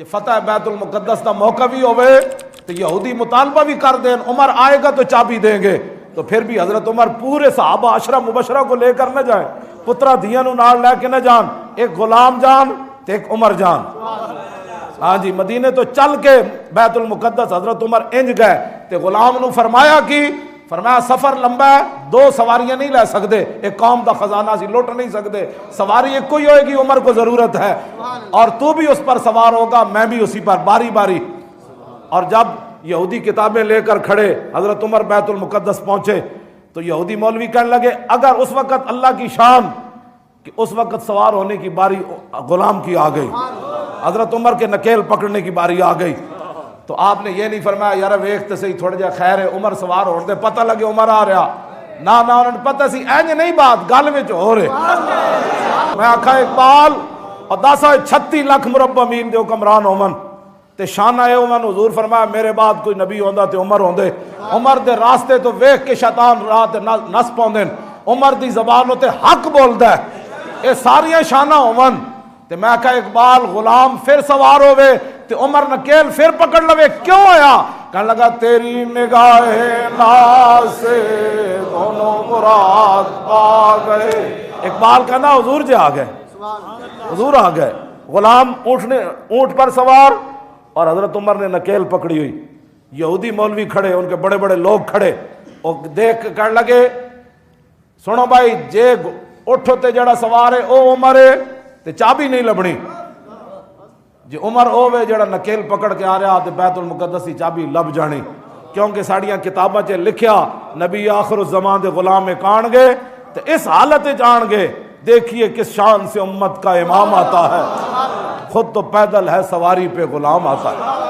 یہ فتح بیت المقدس کا موقع بھی ہوئے تو یہودی مطالبہ بھی کر دیں عمر آئے گا تو چابی دیں گے، تو پھر بھی حضرت عمر پورے صحابہ عشرہ مبشرہ کو لے کر نہ جائیں، پترا دھیاں نو نال لے کے نہ جان، ایک غلام جان تے ایک عمر جان۔ ہاں جی، مدینے تو چل کے بیت المقدس حضرت عمر انج گئے تے غلام نو فرمایا سفر لمبا ہے، 2 سواریاں نہیں لے سکتے، ایک قوم دا خزانہ سی لوٹ نہیں سکتے، سواری ایک کوئی ہوئے گی، عمر کو ضرورت ہے اور تو بھی اس پر سوار ہوگا، میں بھی اسی پر، باری باری۔ اور جب یہودی کتابیں لے کر کھڑے حضرت عمر بیت المقدس پہنچے تو یہودی مولوی کہنے لگے اگر اس وقت اللہ کی شان کہ اس وقت سوار ہونے کی باری غلام کی آ گئی، حضرت عمر کے نکیل پکڑنے کی باری آ گئی، تو آپ نے یہ نہیں فرمایا یار ویکھتے صحیح تھوڑا جا خیر ہے عمر سوار ہو دے، پتہ لگے عمر آ رہا، نہ انہوں نے پتہ سی اینج نہیں بات گل وچ ہو رہے۔ میں آکھا اقبال اور 10-36 لاکھ مربع میل دے حکمران ہومن تے شانہ اے عمر، حضور فرمایا میرے بعد کوئی نبی ہوندا تے عمر ہوندے، عمر دے راستے تو ویکھ کے شیطان راہ تے نس پاوندے، عمر دی زبان تے حق بولدا ہے، اے ساریاں شانہ ہومن تے میں کہا اقبال غلام پھر سوار ہوئے تے عمر نکیل پھر پکڑ لوے، کیوں آیا؟ کہنے لگا تیری نگاہ ناز سے دونوں مراد پا گئے۔ اقبال کہنا حضور جی آ گئے، حضور آ گئے، غلام اونٹ پر سوار اور حضرت عمر نے نکیل پکڑی ہوئی، یہودی مولوی کھڑے، ان کے بڑے بڑے لوگ کھڑے، اور دیکھ کہنے لگے سنو بھائی جے اٹھو تے جڑا سوار ہے او عمر ہے تے چابی نہیں لبنی، جی عمر ہوئے جڑا نکیل پکڑ کے آ رہا تے بیت المقدس کی چابی لب جانی، کیونکہ ساڑیاں کتاباں چے لکھیا نبی آخر الزمان دے غلام ایک آن گے تے اس حالت جان گے، دیکھیے کس شان سے امت کا امام آتا ہے، خود تو پیدل ہے سواری پہ غلام آتا ہے۔